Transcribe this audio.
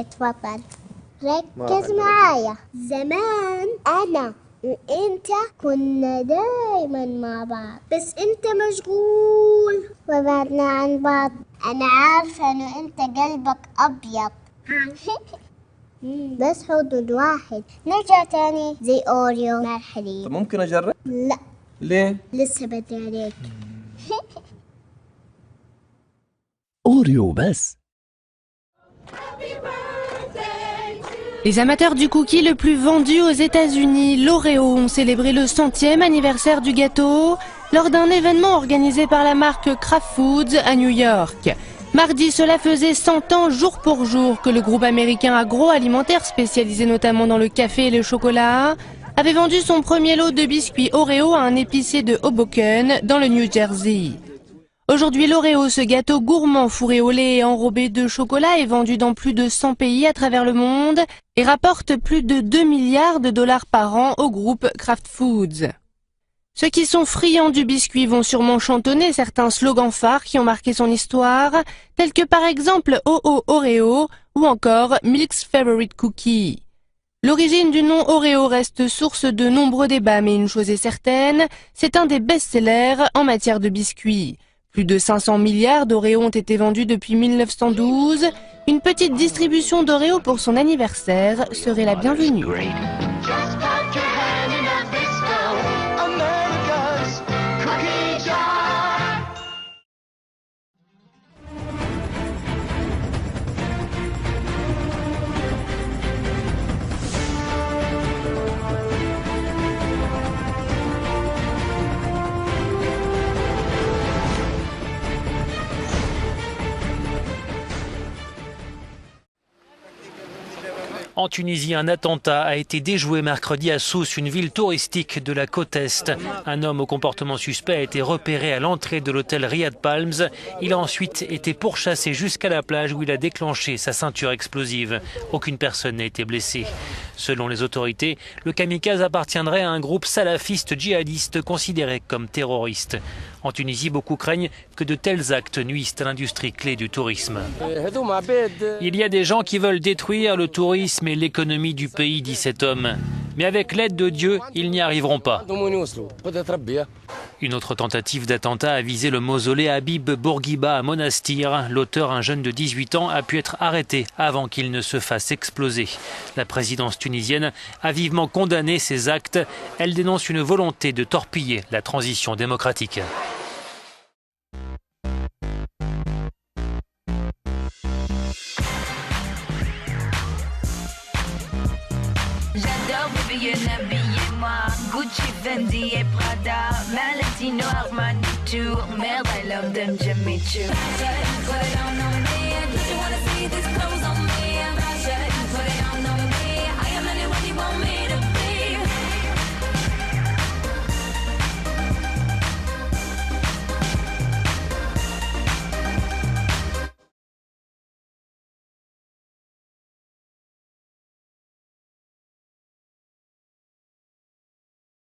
اتفضل ركز معايا. زمان أنا وإنت كنا دايما مع بعض، بس إنت مشغول وبعدنا عن بعض. أنا عارفة إنه إنت قلبك أبيض بس حدود واحد. نرجع تاني زي أوريو مع الحليب. طب ممكن أجرب؟ لا. ليه؟ لسه بدري عليك. أوريو بس. Les amateurs du cookie le plus vendu aux États-Unis, l'Oreo, ont célébré le 100e anniversaire du gâteau lors d'un événement organisé par la marque Kraft Foods à New York. Mardi, cela faisait 100 ans jour pour jour que le groupe américain agroalimentaire spécialisé notamment dans le café et le chocolat avait vendu son premier lot de biscuits Oreo à un épicier de Hoboken dans le New Jersey. Aujourd'hui, l'Oreo, ce gâteau gourmand fourré au lait et enrobé de chocolat, est vendu dans plus de 100 pays à travers le monde et rapporte plus de 2 milliards de dollars par an au groupe Kraft Foods. Ceux qui sont friands du biscuit vont sûrement chantonner certains slogans phares qui ont marqué son histoire, tels que par exemple « Oh oh Oreo » ou encore « Milk's Favorite Cookie ». L'origine du nom Oreo reste source de nombreux débats, mais une chose est certaine, c'est un des best-sellers en matière de biscuits. Plus de 500 milliards d'Oreo ont été vendus depuis 1912. Une petite distribution d'Oreo pour son anniversaire serait la bienvenue. En Tunisie, un attentat a été déjoué mercredi à Sousse, une ville touristique de la côte Est. Un homme au comportement suspect a été repéré à l'entrée de l'hôtel Riyad Palms. Il a ensuite été pourchassé jusqu'à la plage où il a déclenché sa ceinture explosive. Aucune personne n'a été blessée. Selon les autorités, le kamikaze appartiendrait à un groupe salafiste djihadiste considéré comme terroriste. En Tunisie, beaucoup craignent que de tels actes nuisent à l'industrie clé du tourisme. Il y a des gens qui veulent détruire le tourisme et l'économie du pays, dit cet homme. Mais avec l'aide de Dieu, ils n'y arriveront pas. Une autre tentative d'attentat a visé le mausolée Habib Bourguiba à Monastir. L'auteur, un jeune de 18 ans, a pu être arrêté avant qu'il ne se fasse exploser. La présidence tunisienne a vivement condamné ces actes. Elle dénonce une volonté de torpiller la transition démocratique. J'adore Vivienne, habillez-moi, Gucci, Fendi et Prada, Valentino, Armani, tour, merde, I love them, Jimmy Choo. Put it on me, and you wanna see this